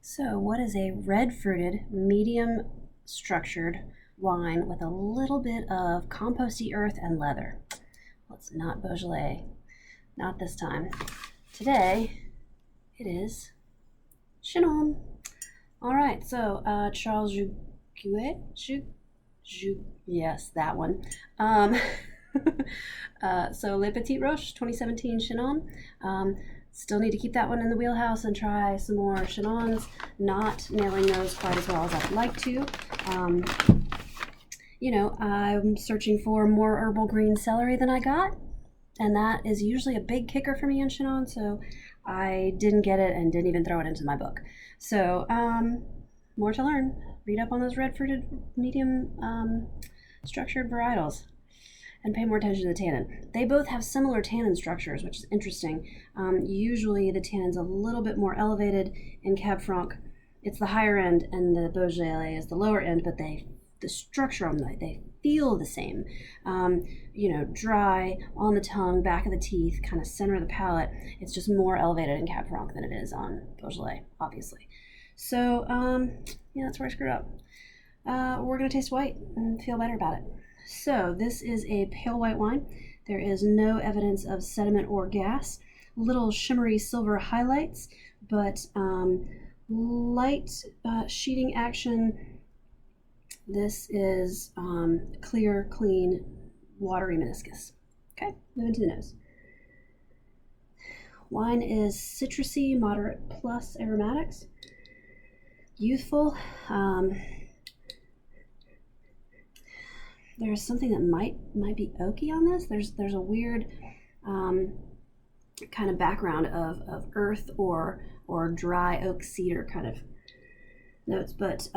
So what is a red fruited, medium structured wine with a little bit of composty earth and leather? Well, it's not Beaujolais. Not this time. Today, it is Chinon. All right, so Charles Juguet? Yes, that one. So Le Petit Roche 2017 Chinon. Still need to keep that one in the wheelhouse and try some more Chinons. Not nailing those quite as well as I'd like to. I'm searching for more herbal green celery than I got, and that is usually a big kicker for me in Chinon, so I didn't get it and didn't even throw it into my book. So, more to learn. Read up on those red fruited, medium structured varietals and pay more attention to the tannin. They both have similar tannin structures, which is interesting. Usually the tannin's a little bit more elevated in Cab Franc. It's the higher end, and the Beaujolais is the lower end, but the structure on them, they feel the same. Dry, on the tongue, back of the teeth, kind of center of the palate. It's just more elevated in Cab Franc than it is on Beaujolais, obviously. So, that's where I screwed up. We're going to taste white and feel better about it. So this is a pale white wine. There is no evidence of sediment or gas. Little shimmery silver highlights, but light sheeting action. This is clear, clean, watery meniscus. Okay, moving to the nose. Wine is citrusy, moderate plus aromatics. Youthful. There's something that might be oaky on this. There's a weird kind of background of earth or dry oak cedar kind of notes, but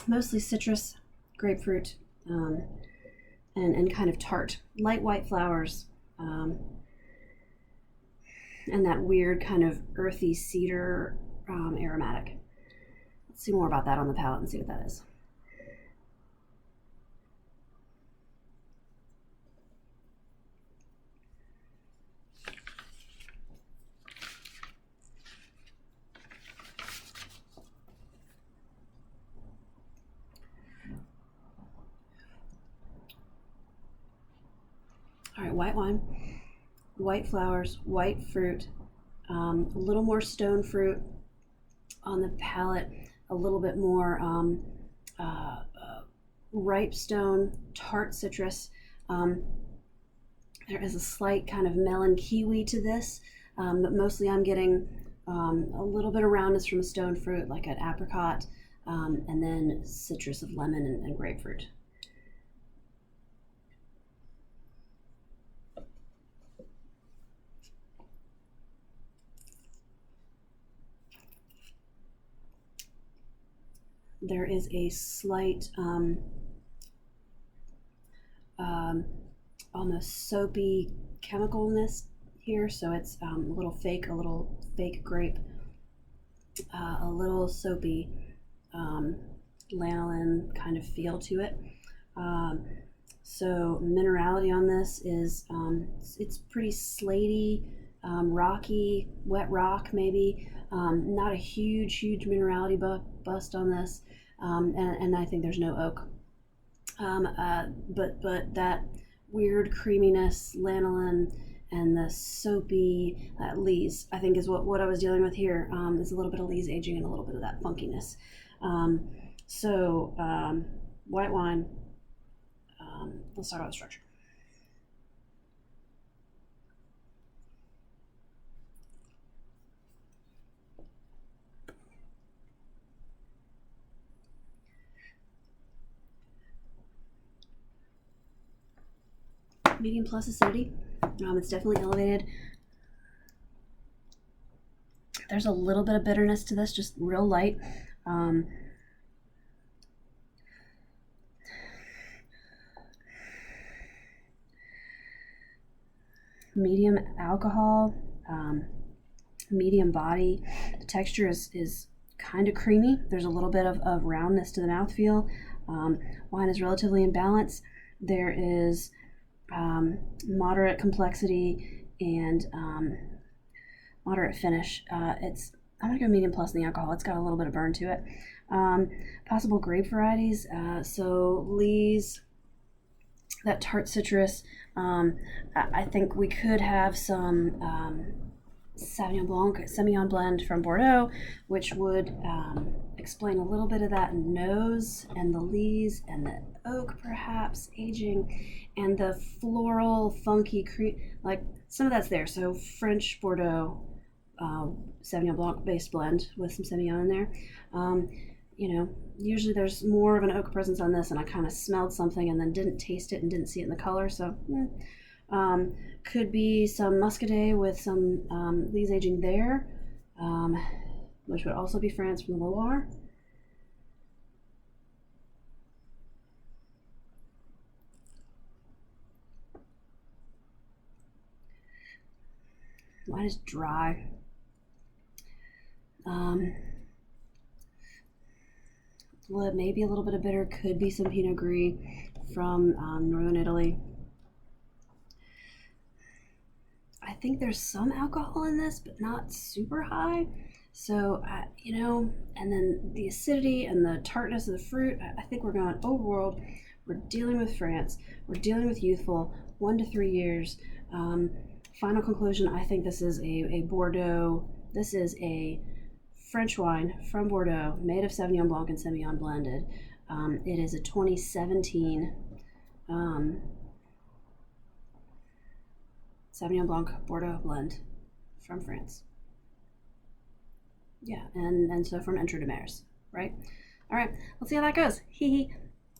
mostly citrus, grapefruit, and kind of tart. Light white flowers, and that weird kind of earthy cedar aromatic. Let's see more about that on the palate and see what that is. All right, white wine, white flowers, white fruit, a little more stone fruit on the palate, a little bit more ripe stone, tart citrus. There is a slight kind of melon kiwi to this, but mostly I'm getting a little bit of roundness from a stone fruit, like an apricot, and then citrus of lemon and grapefruit. There is a slight almost soapy chemicalness here, so it's a little fake grape, a little soapy lanolin kind of feel to it. So minerality on this is it's pretty slatey, rocky, wet rock maybe. Not a huge minerality bust on this, and I think there's no oak. But that weird creaminess, lanolin, and the soapy lees, I think is what I was dealing with here. Is a little bit of lees aging and a little bit of that funkiness. White wine. Let's talk about the structure. Medium plus acidity. It's definitely elevated. There's a little bit of bitterness to this, just real light. Medium alcohol, medium body. The texture is kind of creamy. There's a little bit of roundness to the mouthfeel. Wine is relatively in balance. There is moderate complexity and moderate finish. I'm gonna go medium plus in the alcohol. It's got a little bit of burn to it. Possible grape varieties. So Lee's, that tart citrus. I think we could have some Sauvignon Blanc Semillon blend from Bordeaux, which would explain a little bit of that nose and the lees and the oak perhaps aging and the floral funky cream, like some of that's there. So French Bordeaux Sauvignon Blanc based blend with some Semillon in there. Usually there's more of an oak presence on this, and I kind of smelled something and then didn't taste it and didn't see it in the color. So could be some Muscadet with some lees aging there, which would also be France from the Loire. Mine is dry. Well, maybe a little bit of bitter, could be some Pinot Gris from northern Italy. I think there's some alcohol in this, but not super high. So, and then the acidity and the tartness of the fruit, I think we're going overworld. We're dealing with France. We're dealing with youthful, 1 to 3 years. Final conclusion, I think this is a Bordeaux. This is a French wine from Bordeaux, made of Sauvignon Blanc and Semillon blended. It is a 2017 Sauvignon Blanc Bordeaux blend from France. Yeah, and so from Entre de Mers, right? All right, let's see how that goes. Hee hee.